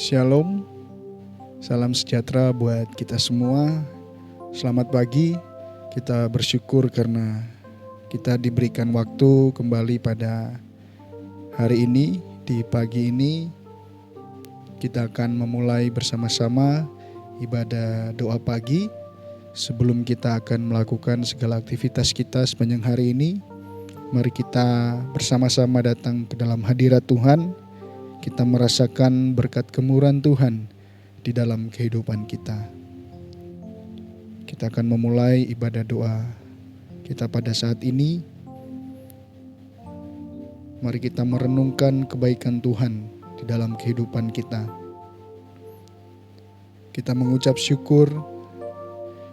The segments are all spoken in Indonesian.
Shalom, salam sejahtera buat kita semua. Selamat pagi, kita bersyukur karena kita diberikan waktu kembali pada hari ini. Di pagi ini kita akan memulai bersama-sama ibadah doa pagi. Sebelum kita akan melakukan segala aktivitas kita sepanjang hari ini, mari kita bersama-sama datang ke dalam hadirat Tuhan. Kita merasakan berkat kemurahan Tuhan di dalam kehidupan kita. Kita akan memulai ibadah doa kita pada saat ini. Mari kita merenungkan kebaikan Tuhan di dalam kehidupan kita. Kita mengucap syukur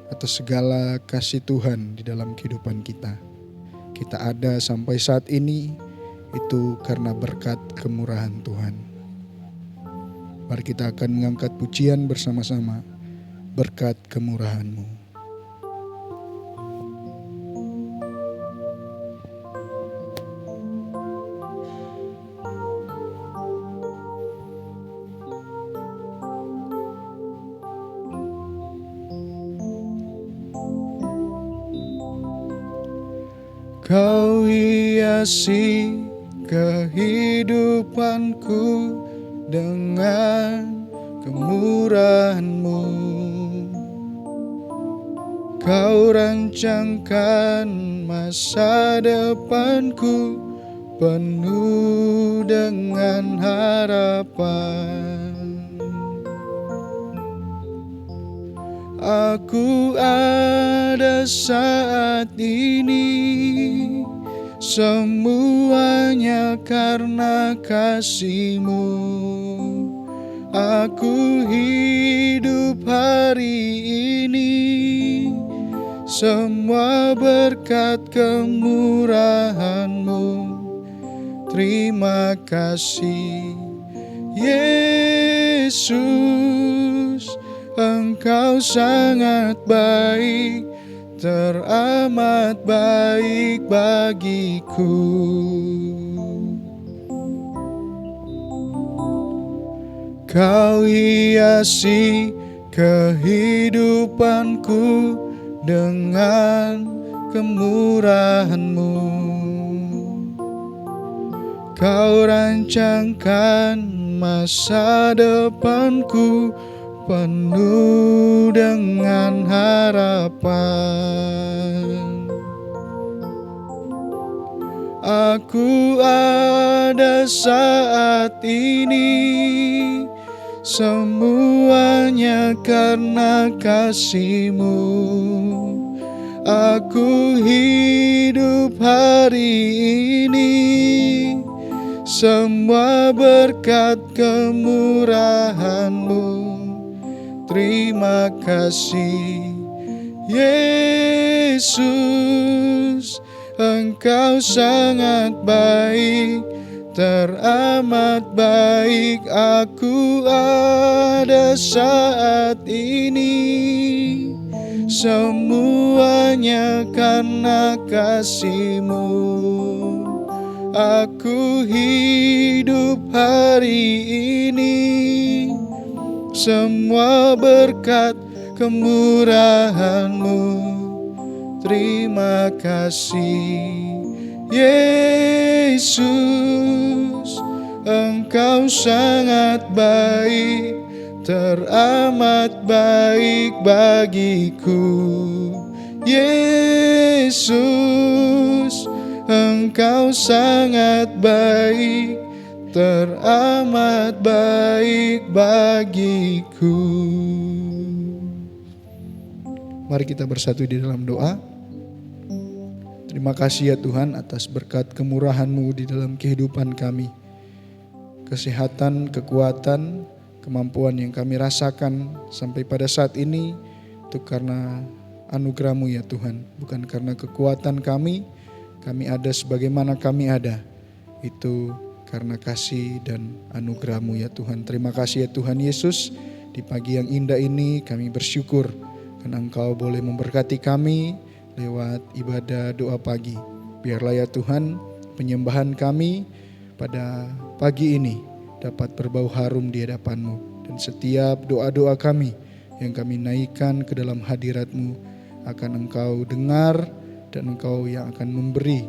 atas segala kasih Tuhan di dalam kehidupan kita. Kita ada sampai saat ini itu karena berkat kemurahan Tuhan. Mari kita akan mengangkat pujian bersama-sama, berkat kemurahan-Mu. Kau hiasi kehidupanku dengan kemurahan-Mu. Kau rancangkan masa depanku penuh dengan harapan. Aku ada saat ini, semuanya karena kasih-Mu. Aku hidup hari ini, semua berkat kemurahan-Mu. Terima kasih Yesus, Engkau sangat baik, teramat baik bagiku. Kau hiasi kehidupanku dengan kemurahan-Mu. Kau rancangkan masa depanku penuh dengan harapan. Aku ada saat ini, semuanya karena kasih-Mu. Aku hidup hari ini, semua berkat kemurahan-Mu. Terima kasih Yesus, Engkau sangat baik, teramat baik. Aku ada saat ini, semuanya karena kasih-Mu. Aku hidup hari ini, semua berkat kemurahan-Mu. Terima kasih Yesus, Engkau sangat baik, teramat baik bagiku. Yesus, Engkau sangat baik, teramat baik bagiku. Mari kita bersatu di dalam doa. Terima kasih ya Tuhan atas berkat kemurahan-Mu di dalam kehidupan kami. Kesehatan, kekuatan, kemampuan yang kami rasakan sampai pada saat ini itu karena anugerah-Mu ya Tuhan. Bukan karena kekuatan kami ada sebagaimana kami ada. Itu karena kasih dan anugerah-Mu ya Tuhan. Terima kasih ya Tuhan Yesus. Di pagi yang indah ini kami bersyukur karena Engkau boleh memberkati kami lewat ibadah doa pagi. Biarlah ya Tuhan penyembahan kami pada pagi ini dapat berbau harum di hadapan-Mu. Dan setiap doa-doa kami yang kami naikkan ke dalam hadirat-Mu akan Engkau dengar, dan Engkau yang akan memberi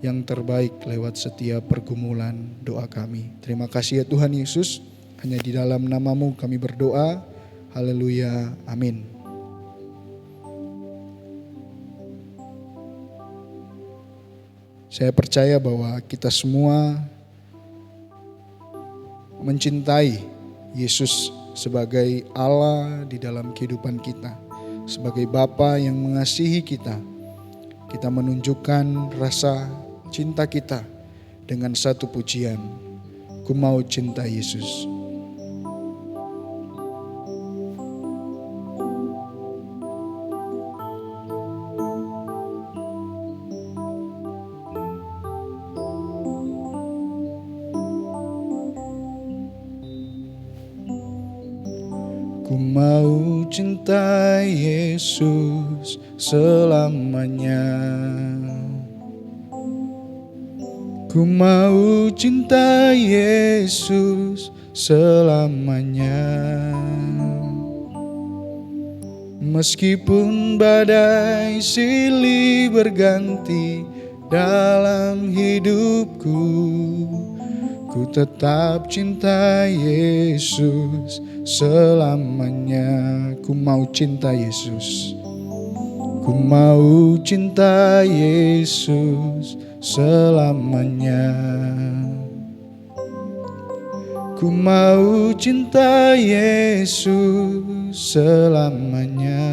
yang terbaik lewat setiap pergumulan doa kami. Terima kasih ya Tuhan Yesus, hanya di dalam nama-Mu kami berdoa. Haleluya, amin. Saya percaya bahwa kita semua mencintai Yesus sebagai Allah di dalam kehidupan kita, sebagai Bapa yang mengasihi kita. Kita menunjukkan rasa cinta kita dengan satu pujian, ku mau cinta Yesus. Ku mau cinta Yesus selamanya. Ku mau cinta Yesus selamanya. Meskipun badai silih berganti dalam hidupku, ku tetap cinta Yesus selamanya. Ku mau cinta Yesus. Ku mau cinta Yesus selamanya. Ku mau cinta Yesus selamanya.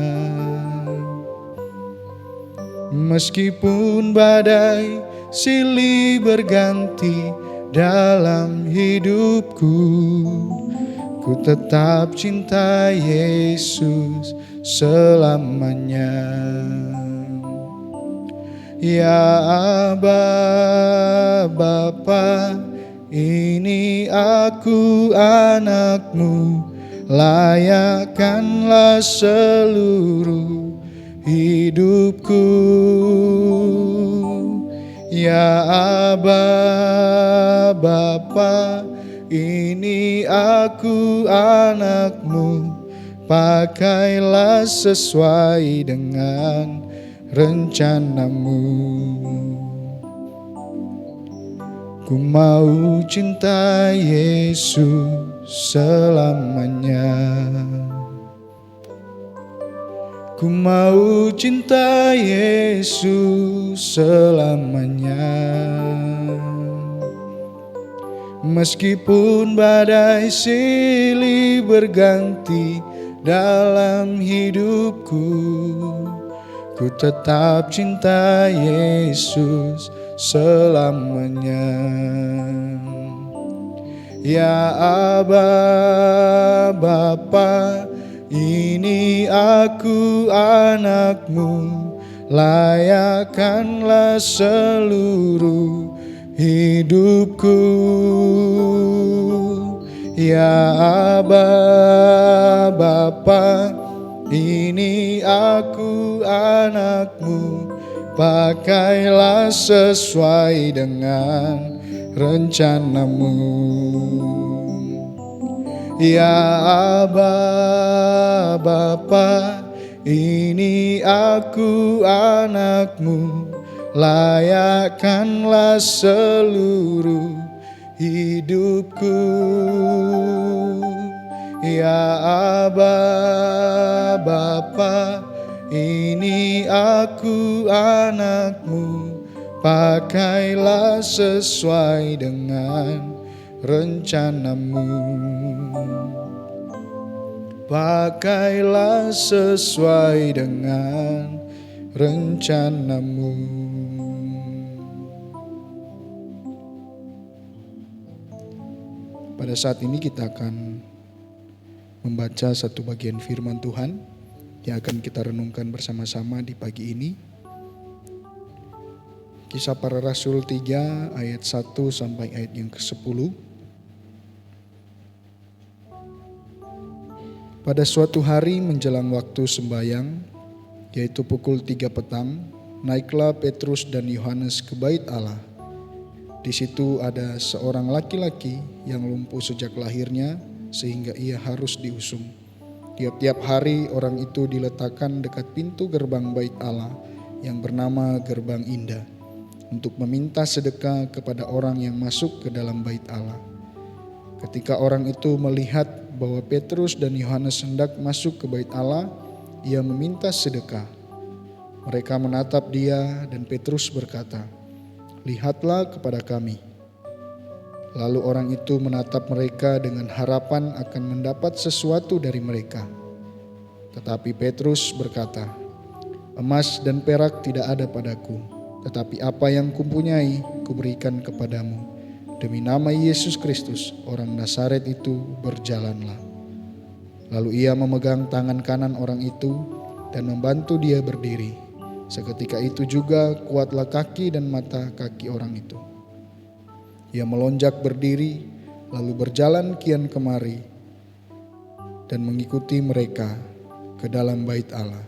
Meskipun badai silih berganti dalam hidupku, ku tetap cinta Yesus selamanya. Ya Aba, Bapa, ini aku anak-Mu, layakkanlah seluruh hidupku. Ya Aba, Bapa, ini aku anak-Mu, pakailah sesuai dengan rencana-Mu. Ku mau cinta Yesus selamanya. Ku mau cinta Yesus selamanya. Meskipun badai silih berganti dalam hidupku, ku tetap cinta Yesus selamanya. Ya Aba, Bapa, ini aku anak-Mu, layakkanlah seluruh hidupku. Ya Aba, Bapa, ini aku anak-Mu, pakailah sesuai dengan rencana-Mu. Ya Aba, Bapa, ini aku anak-Mu, layakkanlah seluruh hidupku. Ya Aba, Bapa, ini aku anak-Mu, pakailah sesuai dengan rencana-Mu. Pakailah sesuai dengan rencana-Mu. Pada saat ini kita akan membaca satu bagian firman Tuhan yang akan kita renungkan bersama-sama di pagi ini. Kisah Para Rasul 3 ayat 1 sampai ayat yang ke-10. Pada suatu hari menjelang waktu sembahyang, yaitu pukul 3 petang, naiklah Petrus dan Yohanes ke bait Allah. Di situ ada seorang laki-laki yang lumpuh sejak lahirnya, sehingga ia harus diusung. Tiap-tiap hari orang itu diletakkan dekat pintu gerbang bait Allah yang bernama Gerbang Indah untuk meminta sedekah kepada orang yang masuk ke dalam bait Allah. Ketika orang itu melihat bahwa Petrus dan Yohanes hendak masuk ke bait Allah, ia meminta sedekah. Mereka menatap dia dan Petrus berkata, "Lihatlah kepada kami." Lalu orang itu menatap mereka dengan harapan akan mendapat sesuatu dari mereka. Tetapi Petrus berkata, "Emas dan perak tidak ada padaku, tetapi apa yang kumpunyai kuberikan kepadamu. Demi nama Yesus Kristus, orang Nazaret itu, berjalanlah." Lalu ia memegang tangan kanan orang itu dan membantu dia berdiri. Seketika itu juga kuatlah kaki dan mata kaki orang itu. Ia melonjak berdiri, lalu berjalan kian kemari dan mengikuti mereka ke dalam bait Allah,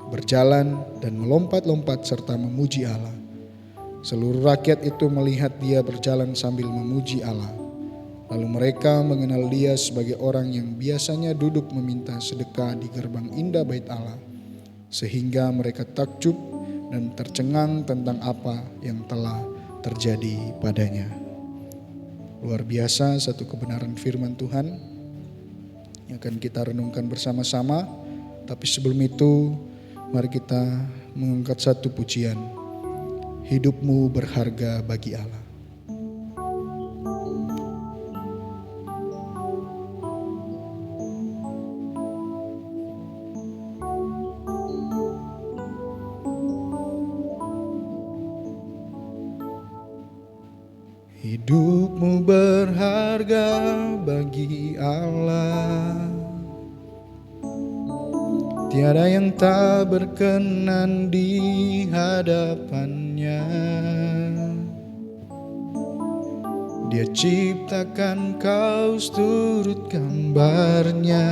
berjalan dan melompat-lompat serta memuji Allah. Seluruh rakyat itu melihat dia berjalan sambil memuji Allah. Lalu mereka mengenal dia sebagai orang yang biasanya duduk meminta sedekah di gerbang indah bait Allah, sehingga mereka takjub dan tercengang tentang apa yang telah terjadi padanya. Luar biasa satu kebenaran firman Tuhan yang akan kita renungkan bersama-sama. Tapi sebelum itu, mari kita mengangkat satu pujian. Hidupmu berharga bagi Allah. Hidupmu berharga bagi Allah. Tiada yang tak berkenan di hadapannya. Dia ciptakan kau turut gambarnya.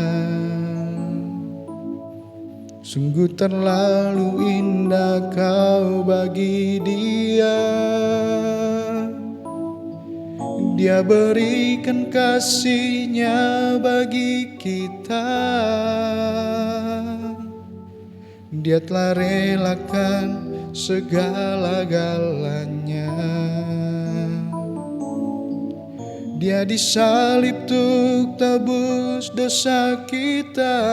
Sungguh terlalu indah kau bagi dia. Dia berikan kasih-Nya bagi kita. Dia telah relakan segala-galanya. Dia disalib untuk tebus dosa kita.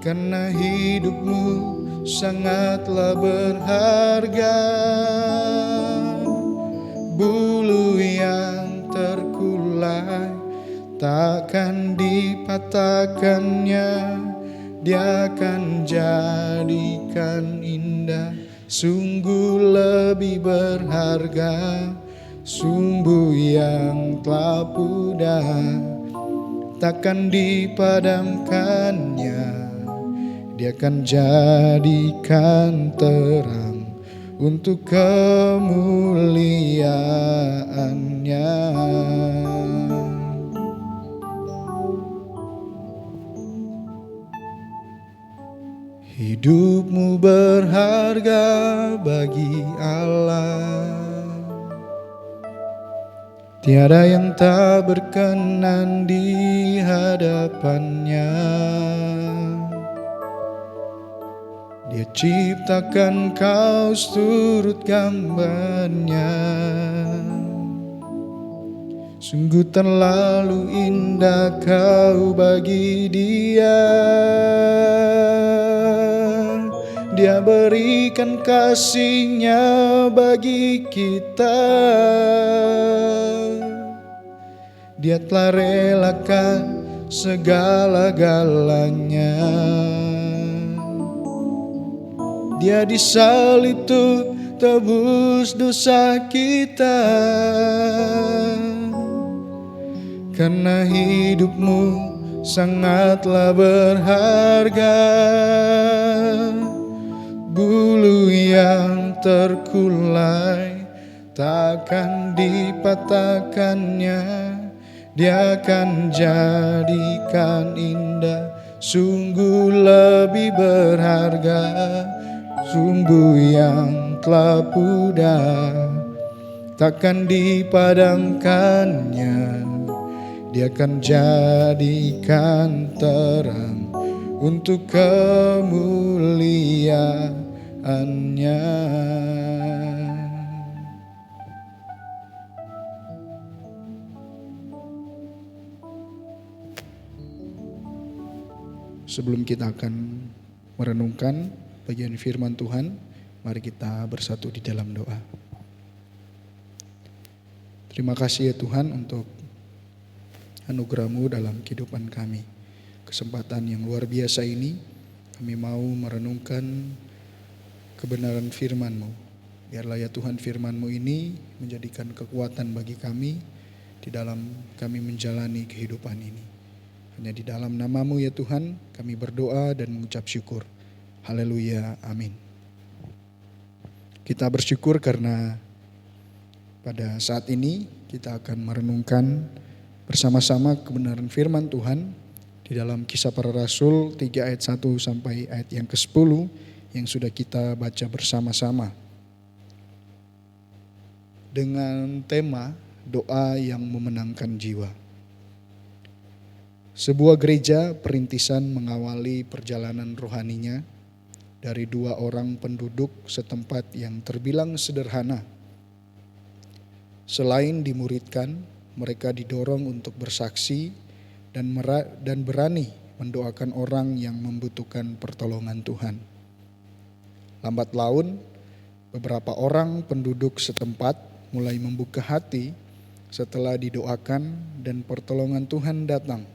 Karena hidupmu sangatlah berharga. Bulu yang terkulai takkan dipatahkannya. Dia akan jadikan indah. Sungguh lebih berharga. Sumbu yang telah pudar takkan dipadamkannya. Dia akan jadikan terang untuk kemuliaan-Nya. Hidupmu berharga bagi Allah. Tiada yang tak berkenan di hadapannya. Dia ciptakan kau turut gambarnya. Sungguh terlalu indah kau bagi dia. Dia berikan kasih-Nya bagi kita. Dia telah relakan segala-galanya. Dia disalib untuk tebus dosa kita. Karena hidupmu sangatlah berharga. Bulu yang terkulai takkan dipatahkannya. Dia akan jadikan indah. Sungguh lebih berharga. Sumbu yang telah pudar takkan dipadamkannya. Dia akan jadikan terang untuk kemuliaannya. Sebelum kita akan merenungkan bagian firman Tuhan, mari kita bersatu di dalam doa. Terima kasih ya Tuhan untuk anugerah-Mu dalam kehidupan kami. Kesempatan yang luar biasa ini, kami mau merenungkan kebenaran firman-Mu. Biarlah ya Tuhan firman-Mu ini menjadikan kekuatan bagi kami di dalam kami menjalani kehidupan ini. Hanya di dalam nama-Mu ya Tuhan kami berdoa dan mengucap syukur. Haleluya, amin. Kita bersyukur karena pada saat ini kita akan merenungkan bersama-sama kebenaran firman Tuhan di dalam Kisah Para Rasul 3 ayat 1 sampai ayat yang ke-10 yang sudah kita baca bersama-sama. Dengan tema doa yang memenangkan jiwa. Sebuah gereja perintisan mengawali perjalanan rohaninya dari 2 orang penduduk setempat yang terbilang sederhana. Selain dimuridkan, mereka didorong untuk bersaksi dan berani mendoakan orang yang membutuhkan pertolongan Tuhan. Lambat laun, beberapa orang penduduk setempat mulai membuka hati setelah didoakan dan pertolongan Tuhan datang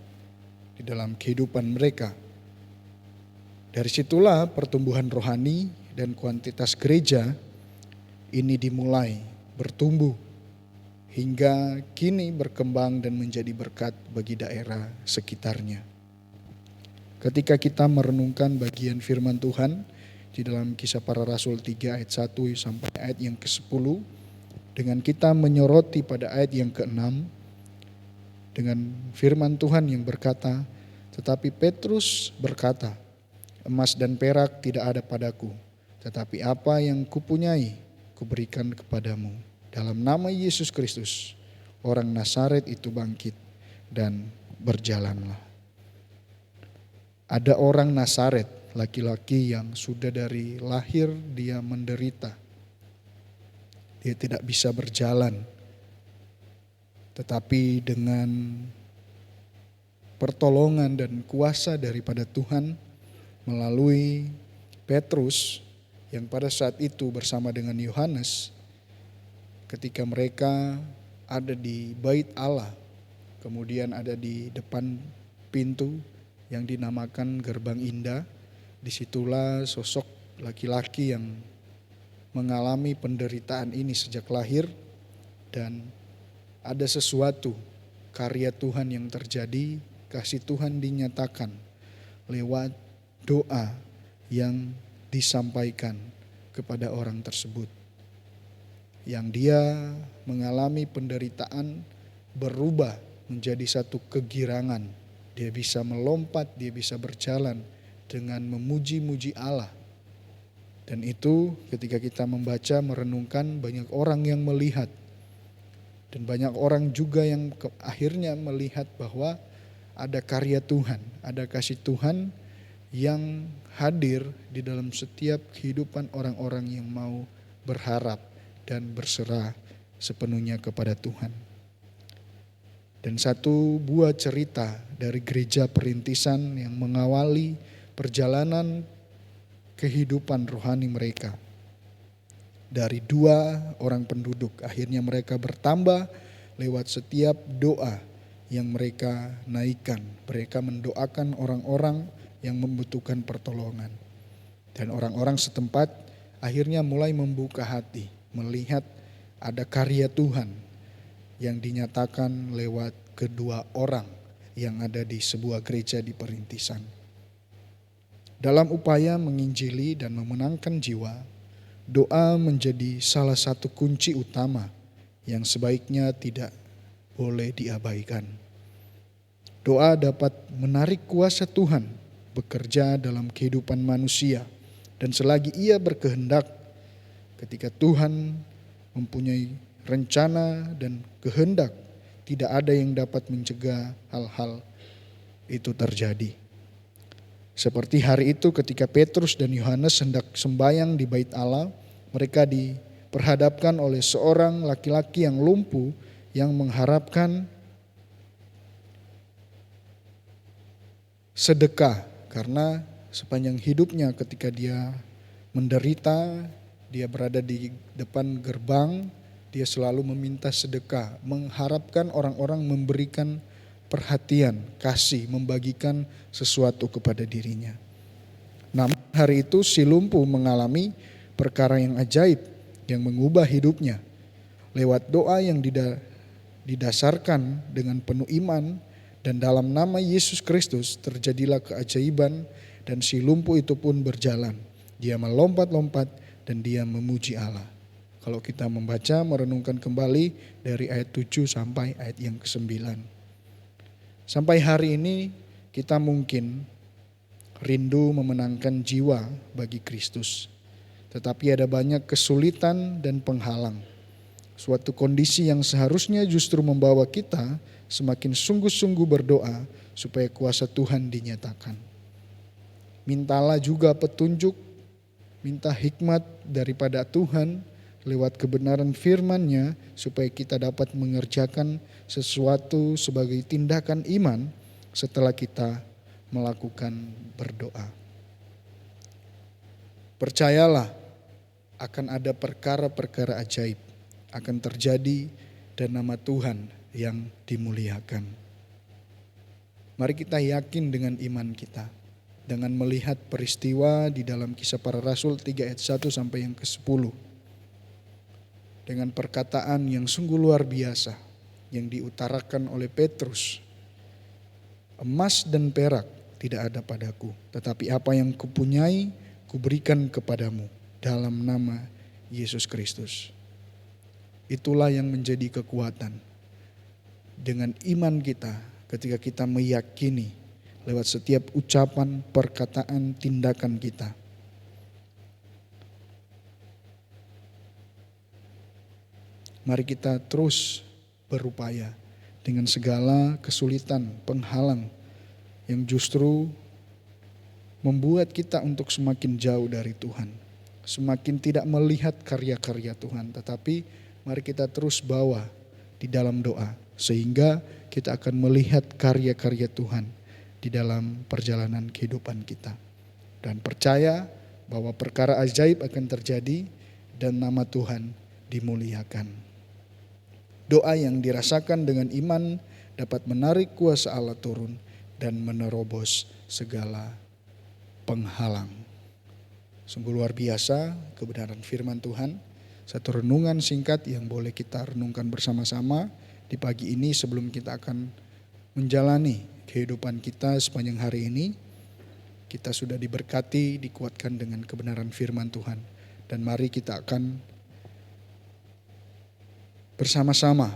di dalam kehidupan mereka. Dari situlah pertumbuhan rohani dan kuantitas gereja ini dimulai bertumbuh hingga kini berkembang dan menjadi berkat bagi daerah sekitarnya. Ketika kita merenungkan bagian firman Tuhan di dalam Kisah Para Rasul 3 ayat 1 sampai ayat yang ke-10, dengan kita menyoroti pada ayat yang ke-6, dengan firman Tuhan yang berkata, tetapi Petrus berkata, emas dan perak tidak ada padaku, tetapi apa yang kupunyai kuberikan kepadamu. Dalam nama Yesus Kristus, orang Nazaret itu bangkit dan berjalanlah. Ada orang Nazaret, laki-laki yang sudah dari lahir dia menderita. Dia tidak bisa berjalan. Tetapi dengan pertolongan dan kuasa daripada Tuhan melalui Petrus yang pada saat itu bersama dengan Yohanes, ketika mereka ada di bait Allah, kemudian ada di depan pintu yang dinamakan Gerbang Indah, disitulah sosok laki-laki yang mengalami penderitaan ini sejak lahir, dan ada sesuatu karya Tuhan yang terjadi, kasih Tuhan dinyatakan lewat doa yang disampaikan kepada orang tersebut. Yang dia mengalami penderitaan berubah menjadi satu kegirangan. Dia bisa melompat, dia bisa berjalan dengan memuji-muji Allah. Dan itu ketika kita membaca, merenungkan, banyak orang yang melihat. Dan banyak orang juga yang akhirnya melihat bahwa ada karya Tuhan, ada kasih Tuhan yang hadir di dalam setiap kehidupan orang-orang yang mau berharap dan berserah sepenuhnya kepada Tuhan. Dan satu buah cerita dari gereja perintisan yang mengawali perjalanan kehidupan rohani mereka. Dari 2 orang penduduk, akhirnya mereka bertambah lewat setiap doa yang mereka naikkan. Mereka mendoakan orang-orang yang membutuhkan pertolongan. Dan orang-orang setempat akhirnya mulai membuka hati, melihat ada karya Tuhan yang dinyatakan lewat kedua orang yang ada di sebuah gereja di perintisan. Dalam upaya menginjili dan memenangkan jiwa, doa menjadi salah satu kunci utama yang sebaiknya tidak boleh diabaikan. Doa dapat menarik kuasa Tuhan bekerja dalam kehidupan manusia, dan selagi Ia berkehendak, ketika Tuhan mempunyai rencana, dan kehendak. Tidak ada yang dapat mencegah hal-hal itu terjadi. Seperti hari itu ketika Petrus dan Yohanes hendak sembahyang di bait Allah, mereka diperhadapkan oleh seorang laki-laki yang lumpuh yang mengharapkan sedekah, karena sepanjang hidupnya ketika dia menderita, dia berada di depan gerbang, dia selalu meminta sedekah, mengharapkan orang-orang memberikan perhatian, kasih, membagikan sesuatu kepada dirinya. Namun hari itu si lumpuh mengalami perkara yang ajaib yang mengubah hidupnya. Lewat doa yang didasarkan dengan penuh iman dan dalam nama Yesus Kristus terjadilah keajaiban dan si lumpuh itu pun berjalan. Dia melompat-lompat dan dia memuji Allah. Kalau kita membaca, merenungkan kembali dari ayat 7 sampai ayat yang ke-9. Sampai hari ini kita mungkin rindu memenangkan jiwa bagi Kristus. Tetapi ada banyak kesulitan dan penghalang. Suatu kondisi yang seharusnya justru membawa kita semakin sungguh-sungguh berdoa supaya kuasa Tuhan dinyatakan. Mintalah juga petunjuk, minta hikmat daripada Tuhan lewat kebenaran firman-Nya supaya kita dapat mengerjakan sesuatu sebagai tindakan iman setelah kita melakukan berdoa. Percayalah akan ada perkara-perkara ajaib akan terjadi dan nama Tuhan yang dimuliakan. Mari kita yakin dengan iman kita dengan melihat peristiwa di dalam Kisah Para Rasul 3 ayat 1 sampai yang ke-10. Dengan perkataan yang sungguh luar biasa yang diutarakan oleh Petrus. Emas dan perak tidak ada padaku, tetapi apa yang kupunyai kuberikan kepadamu dalam nama Yesus Kristus. Itulah yang menjadi kekuatan dengan iman kita ketika kita meyakini lewat setiap ucapan, perkataan, tindakan kita. Mari kita terus berupaya dengan segala kesulitan, penghalang yang justru membuat kita untuk semakin jauh dari Tuhan. Semakin tidak melihat karya-karya Tuhan, tetapi mari kita terus bawa di dalam doa. Sehingga kita akan melihat karya-karya Tuhan di dalam perjalanan kehidupan kita. Dan percaya bahwa perkara ajaib akan terjadi dan nama Tuhan dimuliakan. Doa yang dirasakan dengan iman dapat menarik kuasa Allah turun dan menerobos segala penghalang. Sungguh luar biasa kebenaran firman Tuhan. Satu renungan singkat yang boleh kita renungkan bersama-sama di pagi ini sebelum kita akan menjalani kehidupan kita sepanjang hari ini. Kita sudah diberkati, dikuatkan dengan kebenaran firman Tuhan. Dan mari kita akan bersama-sama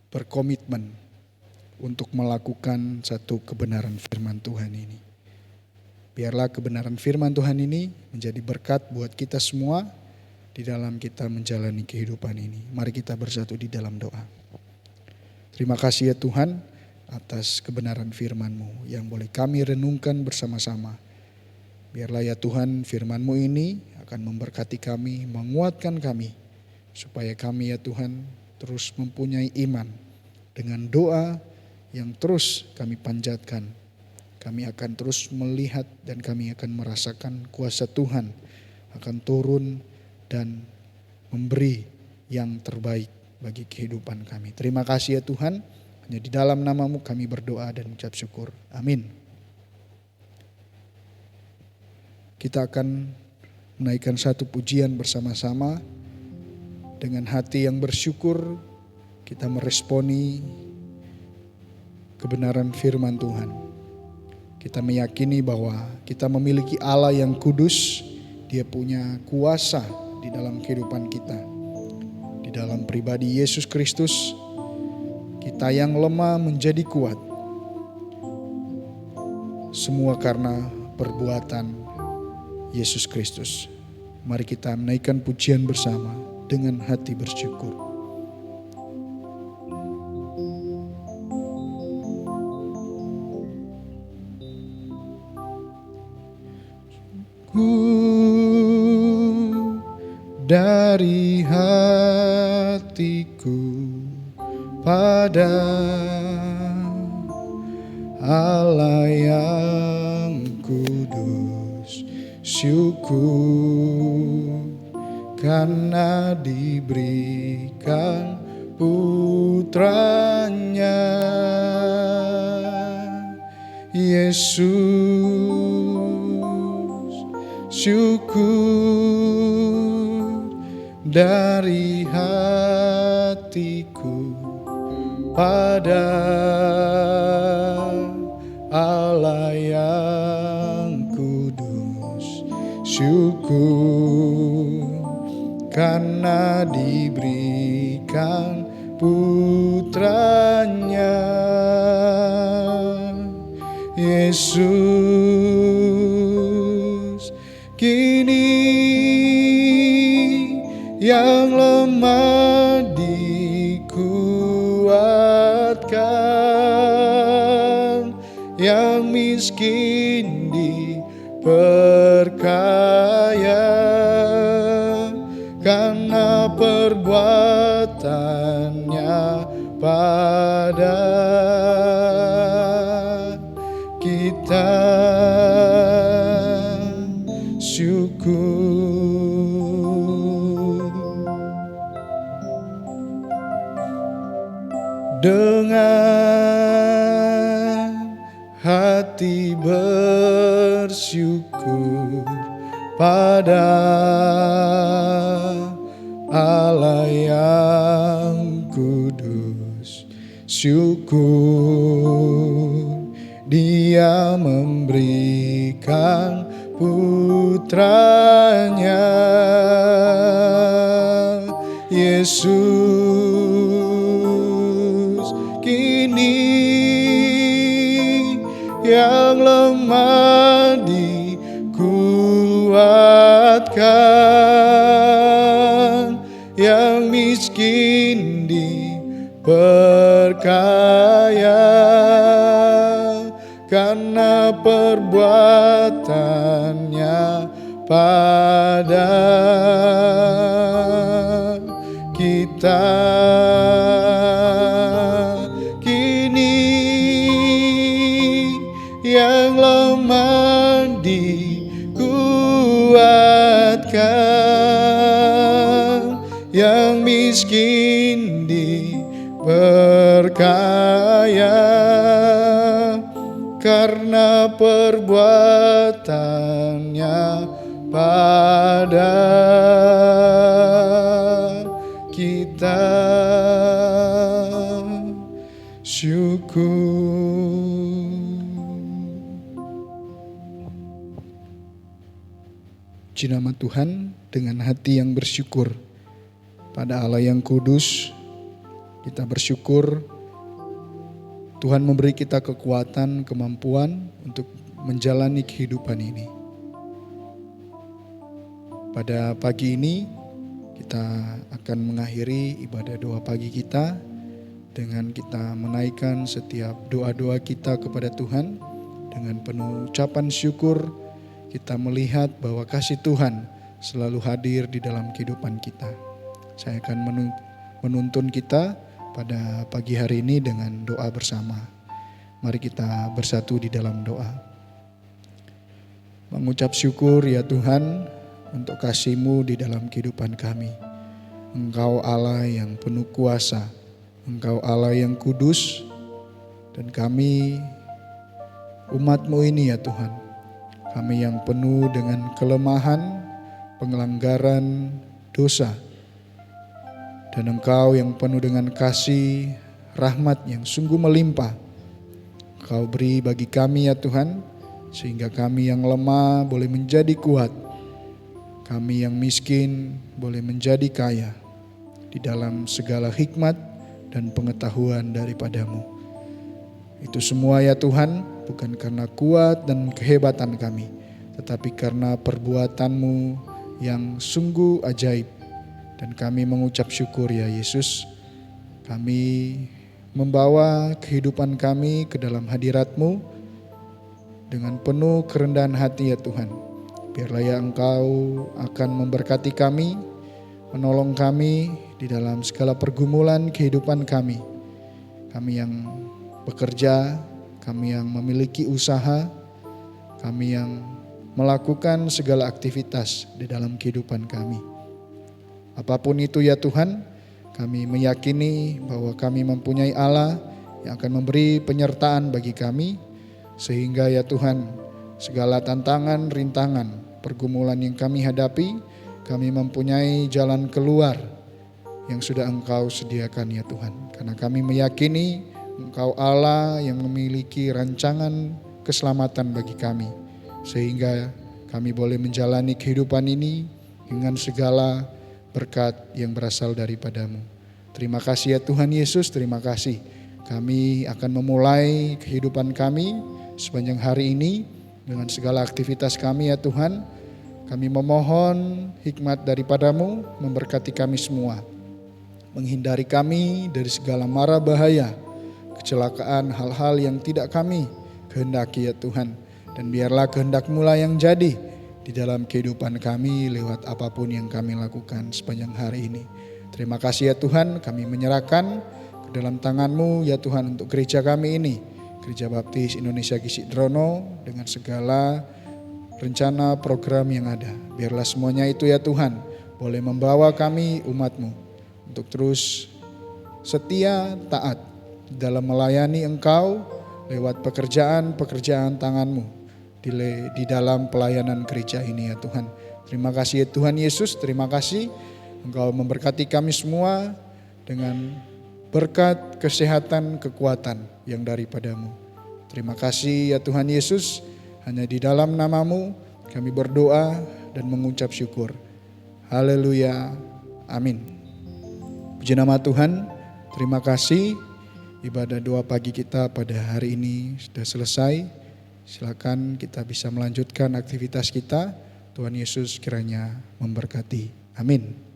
berkomitmen untuk melakukan satu kebenaran firman Tuhan ini. Biarlah kebenaran firman Tuhan ini menjadi berkat buat kita semua di dalam kita menjalani kehidupan ini. Mari kita bersatu di dalam doa. Terima kasih ya Tuhan atas kebenaran firman-Mu yang boleh kami renungkan bersama-sama. Biarlah ya Tuhan firman-Mu ini akan memberkati kami, menguatkan kami. Supaya kami ya Tuhan terus mempunyai iman dengan doa yang terus kami panjatkan. Kami akan terus melihat dan kami akan merasakan kuasa Tuhan akan turun dan memberi yang terbaik bagi kehidupan kami. Terima kasih ya Tuhan. Hanya di dalam nama-Mu kami berdoa dan ucap syukur. Amin. Kita akan menaikkan satu pujian bersama-sama. Dengan hati yang bersyukur kita meresponi kebenaran firman Tuhan. Kita meyakini bahwa kita memiliki Allah yang kudus. Dia punya kuasa di dalam kehidupan kita. Di dalam pribadi Yesus Kristus, kita yang lemah menjadi kuat. Semua karena perbuatan Yesus Kristus. Mari kita menaikkan pujian bersama dengan hati bersyukur. dari hatiku pada Allah yang kudus. Syukur karena diberikan putranya Yesus. Syukur dari hatiku pada Allah yang kudus. Syukur karena diberikan putranya Yesus. Kini yang lemah dikuatkan, yang miskin diperkaya karena perbuatannya pada kita. Syukur dengan hati bersyukur pada Allah yang kudus. Syukur Dia memberikan putranya Yesus. Kini yang lemah dikuatkan, yang miskin diperkaya karena perbuatannya pada kita. Kini yang lemah dikuatkan, yang miskin diperkaya karena perbuatannya pada kita. Syukur. Puji nama Tuhan. Dengan hati yang bersyukur pada Allah yang kudus, kita bersyukur Tuhan memberi kita kekuatan, kemampuan untuk menjalani kehidupan ini. Pada pagi ini kita akan mengakhiri ibadah doa pagi kita dengan kita menaikkan setiap doa-doa kita kepada Tuhan. Dengan penuh ucapan syukur kita melihat bahwa kasih Tuhan selalu hadir di dalam kehidupan kita. Saya akan menuntun kita pada pagi hari ini dengan doa bersama. Mari kita bersatu di dalam doa. Mengucap syukur ya Tuhan untuk kasih-Mu di dalam kehidupan kami. Engkau Allah yang penuh kuasa, Engkau Allah yang kudus, dan kami umat-Mu ini ya Tuhan. Kami yang penuh dengan kelemahan, pelanggaran, dosa. Dan Engkau yang penuh dengan kasih, rahmat yang sungguh melimpah. Engkau beri bagi kami ya Tuhan, sehingga kami yang lemah boleh menjadi kuat. Kami yang miskin boleh menjadi kaya di dalam segala hikmat dan pengetahuan daripada-Mu. Itu semua ya Tuhan, bukan karena kuat dan kehebatan kami, tetapi karena perbuatan-Mu yang sungguh ajaib. Dan kami mengucap syukur ya Yesus. Kami membawa kehidupan kami ke dalam hadirat-Mu dengan penuh kerendahan hati ya Tuhan. Biarlah ya Engkau akan memberkati kami, menolong kami di dalam segala pergumulan kehidupan kami. Kami yang bekerja, kami yang memiliki usaha, kami yang melakukan segala aktivitas di dalam kehidupan kami. Apapun itu ya Tuhan, kami meyakini bahwa kami mempunyai Allah yang akan memberi penyertaan bagi kami, sehingga ya Tuhan, segala tantangan, rintangan, pergumulan yang kami hadapi, kami mempunyai jalan keluar yang sudah Engkau sediakan ya Tuhan. Karena kami meyakini Engkau Allah yang memiliki rancangan keselamatan bagi kami, sehingga kami boleh menjalani kehidupan ini dengan segala berkat yang berasal daripada-Mu. Terima kasih ya Tuhan Yesus, terima kasih. Kami akan memulai kehidupan kami sepanjang hari ini dengan segala aktivitas kami ya Tuhan. Kami memohon hikmat daripada-Mu memberkati kami semua, menghindari kami dari segala mara bahaya, kecelakaan, hal-hal yang tidak kami kehendaki ya Tuhan. Dan biarlah kehendak-Mu lah yang jadi di dalam kehidupan kami lewat apapun yang kami lakukan sepanjang hari ini. Terima kasih ya Tuhan, kami menyerahkan ke dalam tangan-Mu ya Tuhan untuk gereja kami ini, Gereja Baptis Indonesia Gisidrono, dengan segala rencana program yang ada. Biarlah semuanya itu ya Tuhan boleh membawa kami umat-Mu untuk terus setia, taat dalam melayani Engkau lewat pekerjaan-pekerjaan tangan-Mu di dalam pelayanan gereja ini ya Tuhan. Terima kasih ya Tuhan Yesus, terima kasih Engkau memberkati kami semua dengan berkat, kesehatan, kekuatan yang daripada-Mu. Terima kasih ya Tuhan Yesus, hanya di dalam nama-Mu kami berdoa dan mengucap syukur. Haleluya, amin. Puji nama Tuhan, terima kasih. Ibadah doa pagi kita pada hari ini sudah selesai. Silakan kita bisa melanjutkan aktivitas kita. Tuhan Yesus kiranya memberkati. Amin.